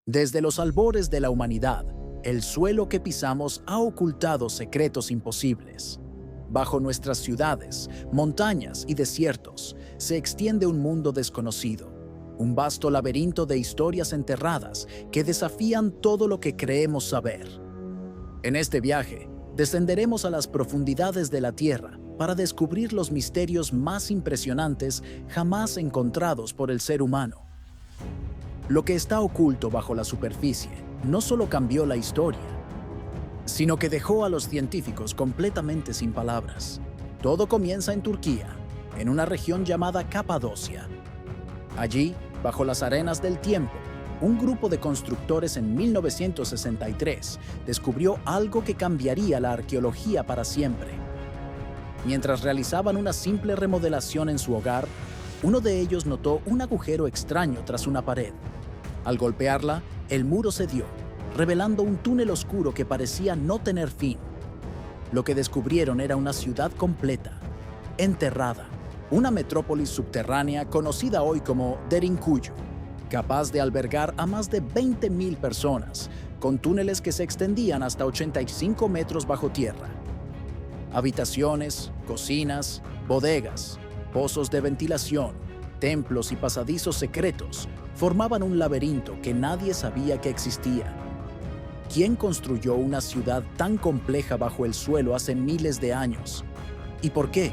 Desde los albores de la humanidad, el suelo que pisamos ha ocultado secretos imposibles. Bajo nuestras ciudades, montañas y desiertos se extiende un mundo desconocido, un vasto laberinto de historias enterradas que desafían todo lo que creemos saber. En este viaje, descenderemos a las profundidades de la Tierra para descubrir los misterios más impresionantes jamás encontrados por el ser humano. Lo que está oculto bajo la superficie no solo cambió la historia, sino que dejó a los científicos completamente sin palabras. Todo comienza en Turquía, en una región llamada Capadocia. Allí, bajo las arenas del tiempo, un grupo de constructores en 1963 descubrió algo que cambiaría la arqueología para siempre. Mientras realizaban una simple remodelación en su hogar, uno de ellos notó un agujero extraño tras una pared. Al golpearla, el muro cedió, revelando un túnel oscuro que parecía no tener fin. Lo que descubrieron era una ciudad completa, enterrada, una metrópolis subterránea conocida hoy como Derinkuyu, capaz de albergar a más de 20.000 personas, con túneles que se extendían hasta 85 metros bajo tierra. Habitaciones, cocinas, bodegas, pozos de ventilación, templos y pasadizos secretos formaban un laberinto que nadie sabía que existía. ¿Quién construyó una ciudad tan compleja bajo el suelo hace miles de años? ¿Y por qué?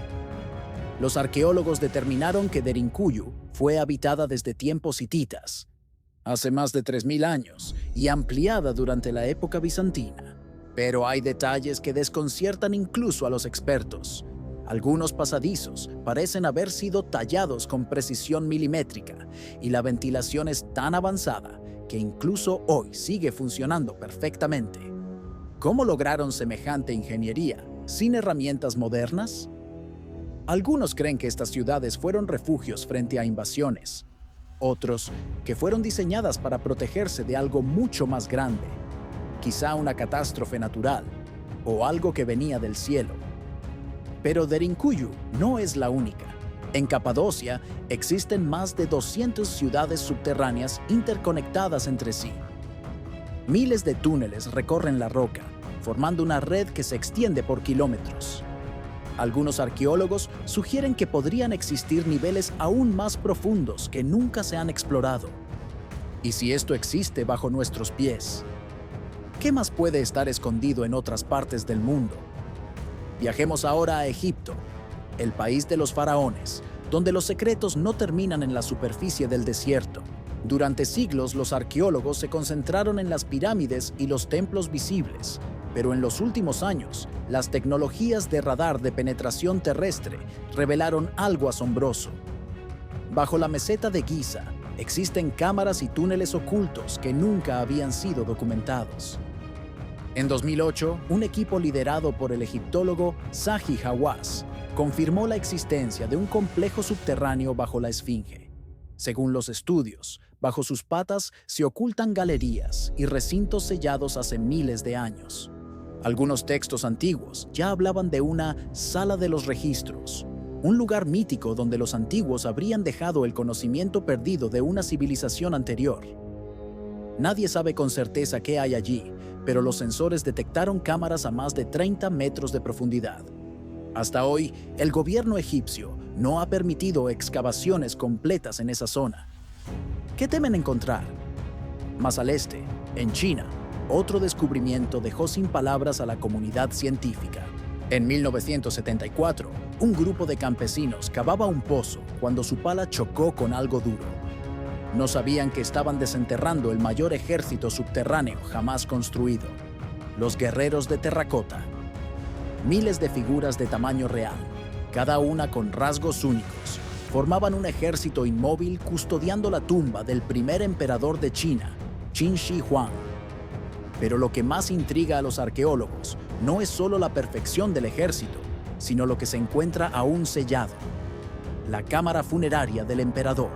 Los arqueólogos determinaron que Derinkuyu fue habitada desde tiempos hititas, hace más de 3.000 años, y ampliada durante la época bizantina. Pero hay detalles que desconciertan incluso a los expertos. Algunos pasadizos parecen haber sido tallados con precisión milimétrica, y la ventilación es tan avanzada que incluso hoy sigue funcionando perfectamente. ¿Cómo lograron semejante ingeniería sin herramientas modernas? Algunos creen que estas ciudades fueron refugios frente a invasiones. Otros, que fueron diseñadas para protegerse de algo mucho más grande, quizá una catástrofe natural o algo que venía del cielo. Pero Derinkuyu no es la única. En Capadocia existen más de 200 ciudades subterráneas interconectadas entre sí. Miles de túneles recorren la roca, formando una red que se extiende por kilómetros. Algunos arqueólogos sugieren que podrían existir niveles aún más profundos que nunca se han explorado. ¿Y si esto existe bajo nuestros pies? ¿Qué más puede estar escondido en otras partes del mundo? Viajemos ahora a Egipto, el país de los faraones, donde los secretos no terminan en la superficie del desierto. Durante siglos, los arqueólogos se concentraron en las pirámides y los templos visibles, pero en los últimos años, las tecnologías de radar de penetración terrestre revelaron algo asombroso. Bajo la meseta de Giza, existen cámaras y túneles ocultos que nunca habían sido documentados. En 2008, un equipo liderado por el egiptólogo Zahi Hawass confirmó la existencia de un complejo subterráneo bajo la Esfinge. Según los estudios, bajo sus patas se ocultan galerías y recintos sellados hace miles de años. Algunos textos antiguos ya hablaban de una sala de los registros, un lugar mítico donde los antiguos habrían dejado el conocimiento perdido de una civilización anterior. Nadie sabe con certeza qué hay allí, pero los sensores detectaron cámaras a más de 30 metros de profundidad. Hasta hoy, el gobierno egipcio no ha permitido excavaciones completas en esa zona. ¿Qué temen encontrar? Más al este, en China, otro descubrimiento dejó sin palabras a la comunidad científica. En 1974, un grupo de campesinos cavaba un pozo cuando su pala chocó con algo duro. No sabían que estaban desenterrando el mayor ejército subterráneo jamás construido, los guerreros de terracota. Miles de figuras de tamaño real, cada una con rasgos únicos, formaban un ejército inmóvil custodiando la tumba del primer emperador de China, Qin Shi Huang. Pero lo que más intriga a los arqueólogos no es solo la perfección del ejército, sino lo que se encuentra aún sellado: la cámara funeraria del emperador.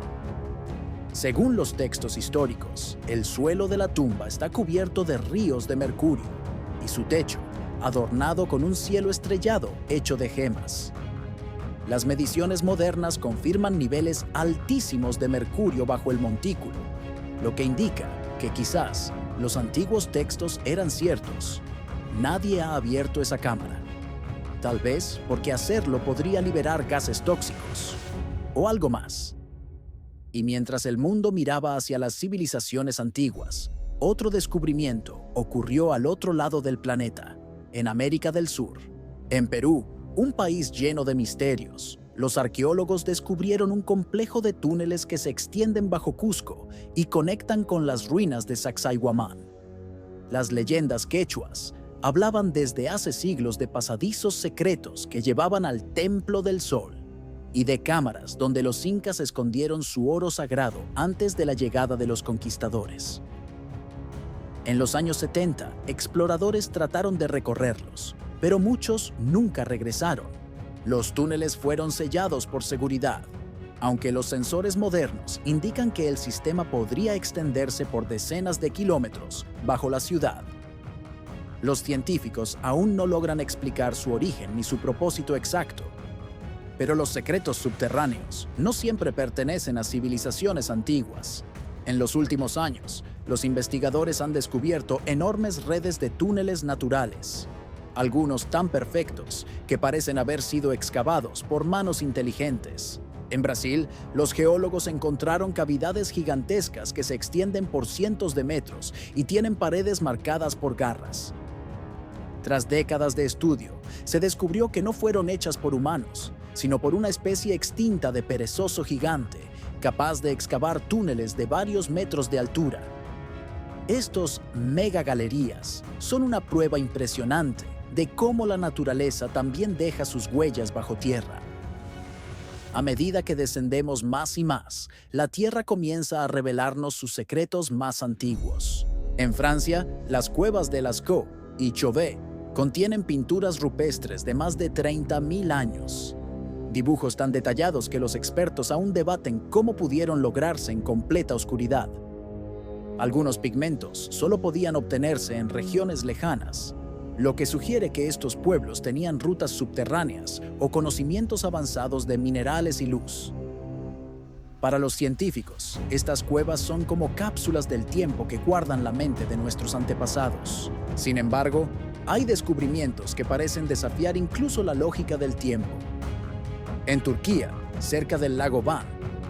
Según los textos históricos, el suelo de la tumba está cubierto de ríos de mercurio y su techo adornado con un cielo estrellado hecho de gemas. Las mediciones modernas confirman niveles altísimos de mercurio bajo el montículo, lo que indica que quizás los antiguos textos eran ciertos. Nadie ha abierto esa cámara. Tal vez porque hacerlo podría liberar gases tóxicos o algo más. Y mientras el mundo miraba hacia las civilizaciones antiguas, otro descubrimiento ocurrió al otro lado del planeta, en América del Sur. En Perú, un país lleno de misterios, los arqueólogos descubrieron un complejo de túneles que se extienden bajo Cusco y conectan con las ruinas de Sacsayhuamán. Las leyendas quechuas hablaban desde hace siglos de pasadizos secretos que llevaban al Templo del Sol y de cámaras donde los incas escondieron su oro sagrado antes de la llegada de los conquistadores. En los años 70, exploradores trataron de recorrerlos, pero muchos nunca regresaron. Los túneles fueron sellados por seguridad, aunque los sensores modernos indican que el sistema podría extenderse por decenas de kilómetros bajo la ciudad. Los científicos aún no logran explicar su origen ni su propósito exacto, pero los secretos subterráneos no siempre pertenecen a civilizaciones antiguas. En los últimos años, los investigadores han descubierto enormes redes de túneles naturales, algunos tan perfectos que parecen haber sido excavados por manos inteligentes. En Brasil, los geólogos encontraron cavidades gigantescas que se extienden por cientos de metros y tienen paredes marcadas por garras. Tras décadas de estudio, se descubrió que no fueron hechas por humanos, sino por una especie extinta de perezoso gigante, capaz de excavar túneles de varios metros de altura. Estos megagalerías son una prueba impresionante de cómo la naturaleza también deja sus huellas bajo tierra. A medida que descendemos más y más, la Tierra comienza a revelarnos sus secretos más antiguos. En Francia, las cuevas de Lascaux y Chauvet contienen pinturas rupestres de más de 30.000 años. Dibujos tan detallados que los expertos aún debaten cómo pudieron lograrse en completa oscuridad. Algunos pigmentos solo podían obtenerse en regiones lejanas, lo que sugiere que estos pueblos tenían rutas subterráneas o conocimientos avanzados de minerales y luz. Para los científicos, estas cuevas son como cápsulas del tiempo que guardan la mente de nuestros antepasados. Sin embargo, hay descubrimientos que parecen desafiar incluso la lógica del tiempo. En Turquía, cerca del lago Van,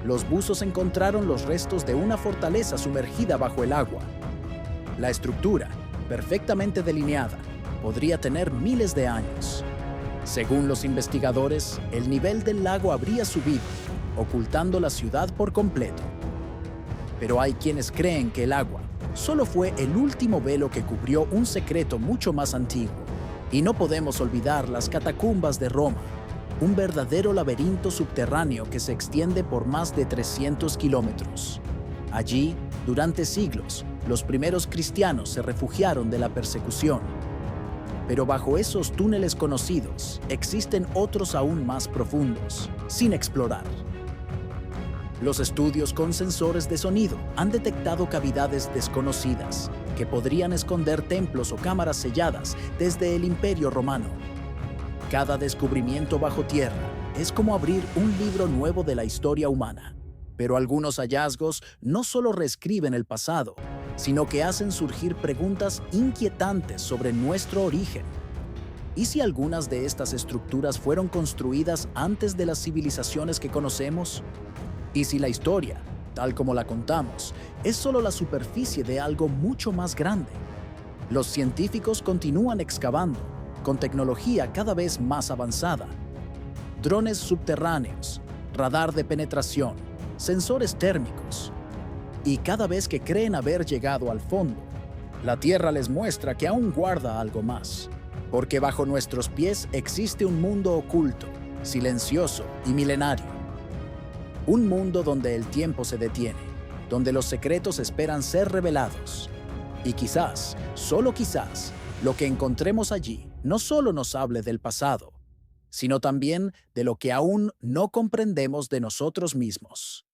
los buzos encontraron los restos de una fortaleza sumergida bajo el agua. La estructura, perfectamente delineada, podría tener miles de años. Según los investigadores, el nivel del lago habría subido, ocultando la ciudad por completo. Pero hay quienes creen que el agua solo fue el último velo que cubrió un secreto mucho más antiguo. Y no podemos olvidar las catacumbas de Roma, un verdadero laberinto subterráneo que se extiende por más de 300 kilómetros. Allí, durante siglos, los primeros cristianos se refugiaron de la persecución. Pero bajo esos túneles conocidos, existen otros aún más profundos, sin explorar. Los estudios con sensores de sonido han detectado cavidades desconocidas que podrían esconder templos o cámaras selladas desde el Imperio Romano. Cada descubrimiento bajo tierra es como abrir un libro nuevo de la historia humana. Pero algunos hallazgos no solo reescriben el pasado, sino que hacen surgir preguntas inquietantes sobre nuestro origen. ¿Y si algunas de estas estructuras fueron construidas antes de las civilizaciones que conocemos? ¿Y si la historia, tal como la contamos, es solo la superficie de algo mucho más grande? Los científicos continúan excavando, con tecnología cada vez más avanzada. Drones subterráneos, radar de penetración, sensores térmicos. Y cada vez que creen haber llegado al fondo, la Tierra les muestra que aún guarda algo más. Porque bajo nuestros pies existe un mundo oculto, silencioso y milenario. Un mundo donde el tiempo se detiene, donde los secretos esperan ser revelados. Y quizás, solo quizás, lo que encontremos allí no solo nos hable del pasado, sino también de lo que aún no comprendemos de nosotros mismos.